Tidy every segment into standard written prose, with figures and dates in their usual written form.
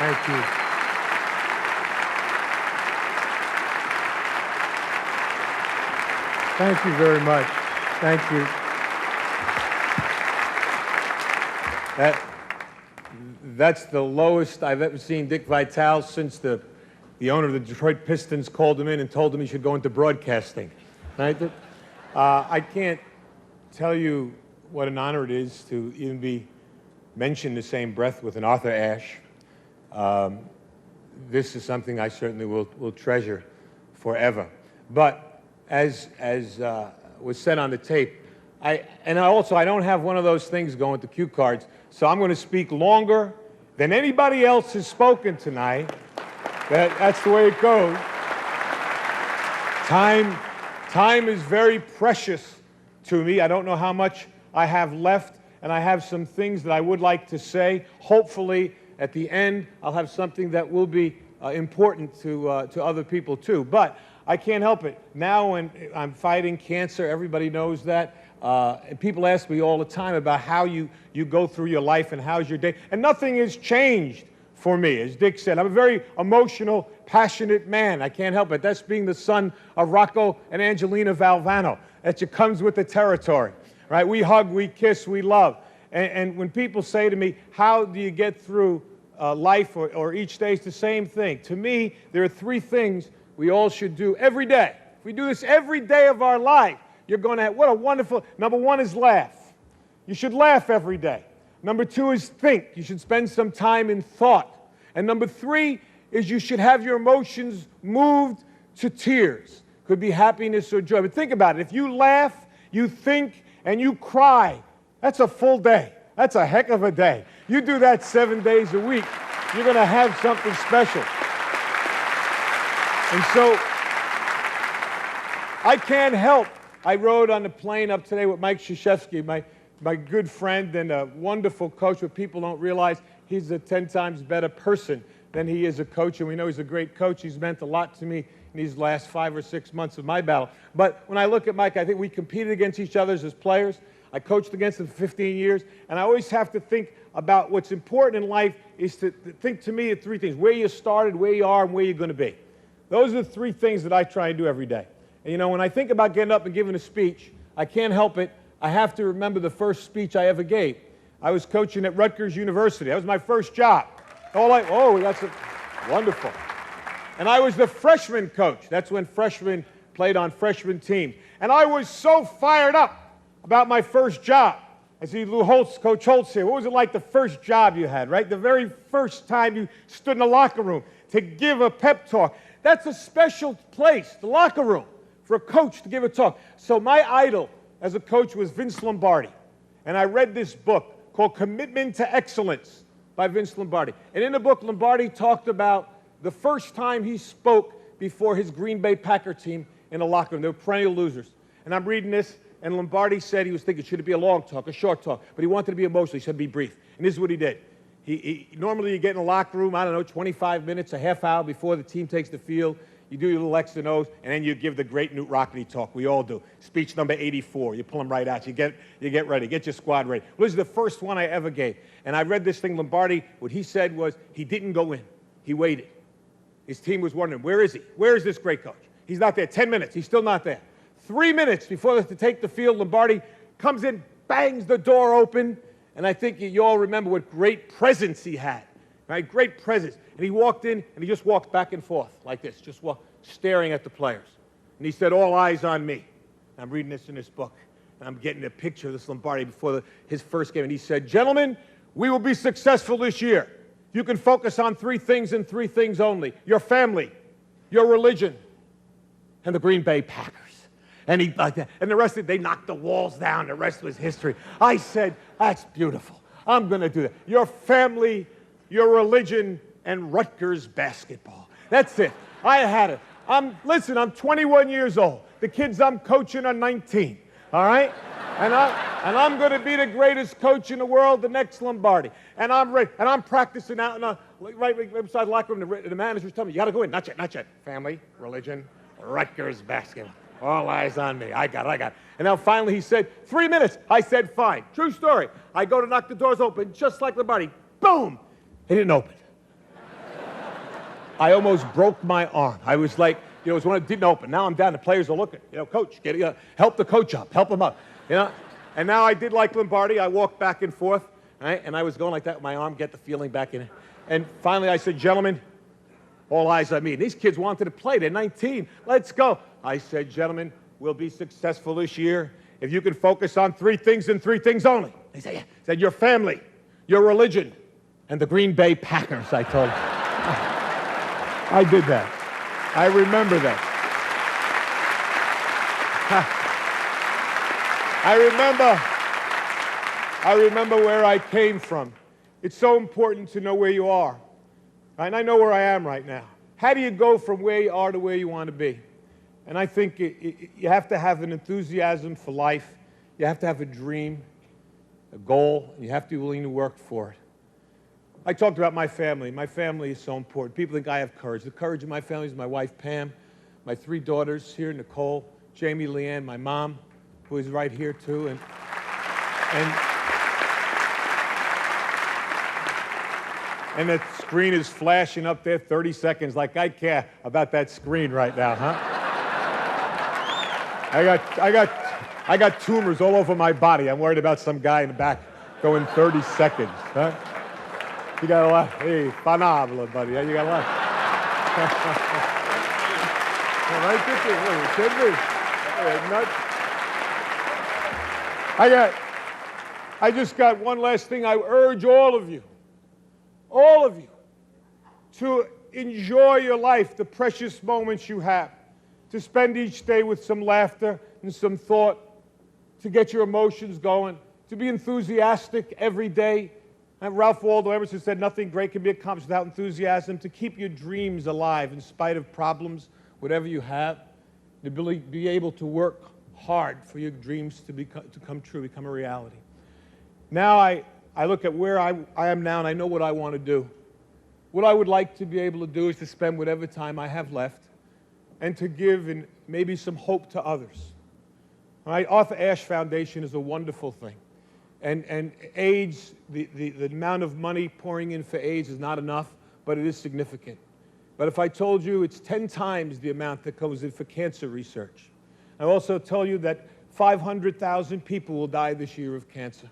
Thank you. Thank you very much. Thank you. That's the lowest I've ever seen Dick Vitale since the owner of the Detroit Pistons called him in and told him he should go into broadcasting. Right? I can't tell you what an honor it is to even be mentioned in the same breath with an Arthur Ashe. This is something I certainly will treasure forever. But as was said on the tape, I don't have one of those things going with the cue cards, so I'm going to speak longer than anybody else has spoken tonight. That's the way it goes. Time is very precious to me. I don't know how much I have left, and I have some things that I would like to say. Hopefully, at the end, I'll have something that will be important to other people too. But I can't help it. Now when I'm fighting cancer, everybody knows that. And people ask me all the time about how you go through your life and how's your day. And nothing has changed for me, as Dick said. I'm a very emotional, passionate man. I can't help it. That's being the son of Rocco and Angelina Valvano. That just comes with the territory, right? We hug, we kiss, we love. And when people say to me, how do you get through life or each day, it's the same thing. To me, there are three things we all should do every day. If we do this every day of our life, you're going to have, what a wonderful, number one is laugh. You should laugh every day. Number two is think. You should spend some time in thought. And number three is you should have your emotions moved to tears. Could be happiness or joy. But think about it. If you laugh, you think, and you cry, that's a full day. That's a heck of a day. You do that 7 days a week, you're going to have something special. And so, I can't help. I rode on the plane up today with Mike Krzyzewski, my good friend and a wonderful coach, but people don't realize he's a 10 times better person than he is a coach, and we know he's a great coach. He's meant a lot to me in these last 5 or 6 months of my battle. But when I look at Mike, I think we competed against each other as players. I coached against him for 15 years, and I always have to think about what's important in life is to think, to me, of three things: where you started, where you are, and where you're going to be. Those are the three things that I try and do every day. And, you know, when I think about getting up and giving a speech, I can't help it. I have to remember the first speech I ever gave. I was coaching at Rutgers University. That was my first job. That's wonderful. And I was the freshman coach. That's when freshmen played on freshman teams. And I was so fired up about my first job. I see Lou Holtz, Coach Holtz here. What was it like the first job you had, right? The very first time you stood in the locker room to give a pep talk. That's a special place, the locker room, for a coach to give a talk. So my idol as a coach was Vince Lombardi. And I read this book called Commitment to Excellence by Vince Lombardi. And in the book, Lombardi talked about the first time he spoke before his Green Bay Packer team in a locker room. They were perennial losers. And I'm reading this, and Lombardi said he was thinking, should it be a long talk, a short talk? But he wanted to be emotional. He said, be brief. And this is what he did. Normally you get in a locker room, 25 minutes, a half hour before the team takes the field. You do your little X and O's, and then you give the great Newt Rockney talk. We all do. Speech number 84. You pull them right out. You get ready. Get your squad ready. Well, this is the first one I ever gave. And I read this thing, Lombardi, what he said was he didn't go in. He waited. His team was wondering, where is he? Where is this great coach? He's not there. 10 minutes. He's still not there. 3 minutes before they have to take the field, Lombardi comes in, bangs the door open, and I think you all remember what great presence he had, right? Great presence. And he walked in, and he just walked back and forth like this, just staring at the players. And he said, all eyes on me. And I'm reading this in this book, and I'm getting a picture of this Lombardi before his first game. And he said, gentlemen, we will be successful this year. You can focus on three things and three things only: your family, your religion, and the Green Bay Packers. And he like that. And the rest of it, they knocked the walls down. The rest was history. I said, that's beautiful. I'm going to do that. Your family, your religion, and Rutgers basketball. That's it. I had it. Listen, I'm 21 years old. The kids I'm coaching are 19. All right? And I'm going to be the greatest coach in the world, the next Lombardi. And I'm ready. And I'm practicing out right beside the locker room. The manager's telling me, you got to go in. Not yet, not yet. Family, religion, Rutgers basketball. All eyes on me. I got it. And now finally he said, 3 minutes. I said, fine. True story. I go to knock the doors open, just like Lombardi. Boom! They didn't open. I almost broke my arm. I was like, it was one that didn't open. Now I'm down. The players are looking. Coach, help the coach up. Help him up. And now I did like Lombardi. I walked back and forth, right? And I was going like that with my arm, get the feeling back in it. And finally I said, gentlemen, all eyes on me. These kids wanted to play. They're 19. Let's go. I said, gentlemen, we'll be successful this year if you can focus on 3 things and 3 things only. They said, yeah. I said, your family, your religion, and the Green Bay Packers, I told them. I did that. I remember that. I remember where I came from. It's so important to know where you are. And I know where I am right now. How do you go from where you are to where you want to be? And I think you have to have an enthusiasm for life. You have to have a dream, a goal, and you have to be willing to work for it. I talked about my family. My family is so important. People think I have courage. The courage of my family is my wife, Pam, my 3 daughters here, Nicole, Jamie, Leanne, my mom, who is right here too, and that screen is flashing up there 30 seconds like I care about that screen right now, huh? I got tumors all over my body. I'm worried about some guy in the back going 30 seconds, huh? You got a lot. Hey, phenomenal, buddy. You got a lot. I just got one last thing. I urge all of you, to enjoy your life, the precious moments you have, to spend each day with some laughter and some thought, to get your emotions going, to be enthusiastic every day. And Ralph Waldo Emerson said, nothing great can be accomplished without enthusiasm, to keep your dreams alive in spite of problems, whatever you have, to be able to work hard for your dreams to come true, become a reality. Now I look at where I am now, and I know what I want to do. What I would like to be able to do is to spend whatever time I have left and to give and maybe some hope to others. All right? Arthur Ashe Foundation is a wonderful thing. And AIDS, the amount of money pouring in for AIDS is not enough, but it is significant. But if I told you it's 10 times the amount that goes in for cancer research, I also tell you that 500,000 people will die this year of cancer.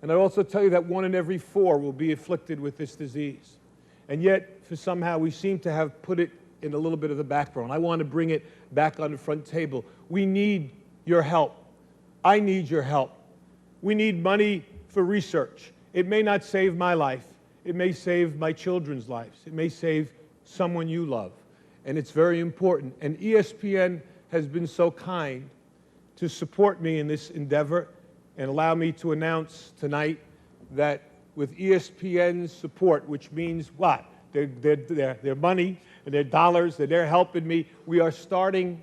And I also tell you that 1 in every 4 will be afflicted with this disease. And yet, for somehow, we seem to have put it in a little bit of the background. I want to bring it back on the front table. We need your help. I need your help. We need money for research. It may not save my life. It may save my children's lives. It may save someone you love. And it's very important. And ESPN has been so kind to support me in this endeavor and allow me to announce tonight that with ESPN's support, which means what? Their money and their dollars, that they're helping me, we are starting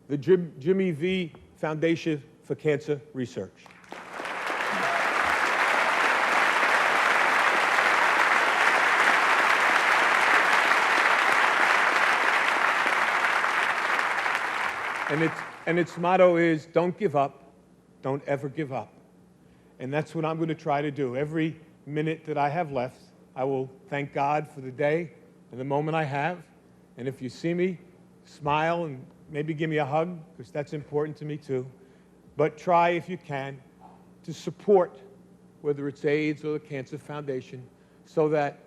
the Jimmy V Foundation for Cancer Research. And its motto is, don't give up, don't ever give up. And that's what I'm going to try to do. Every minute that I have left, I will thank God for the day and the moment I have. And if you see me, smile and maybe give me a hug, because that's important to me too. But try, if you can, to support, whether it's AIDS or the Cancer Foundation, so that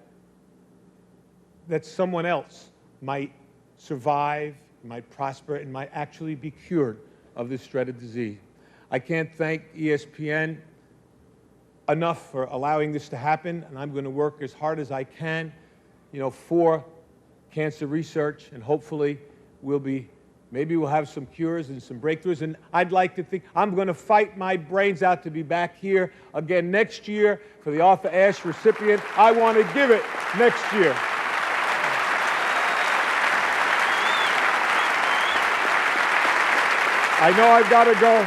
someone else might survive, might prosper, and might actually be cured of this dreaded disease. I can't thank ESPN enough for allowing this to happen, and I'm going to work as hard as I can, for cancer research, and hopefully maybe we'll have some cures and some breakthroughs. And I'd like to think I'm going to fight my brains out to be back here again next year for the Arthur Ashe recipient. I want to give it next year. I know I've got to go.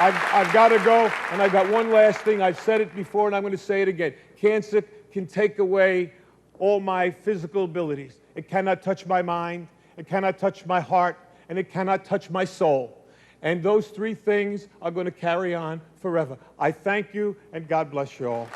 I've got to go, and I've got one last thing. I've said it before, and I'm going to say it again. Cancer can take away all my physical abilities. It cannot touch my mind, it cannot touch my heart, and it cannot touch my soul. And those 3 things are going to carry on forever. I thank you, and God bless you all.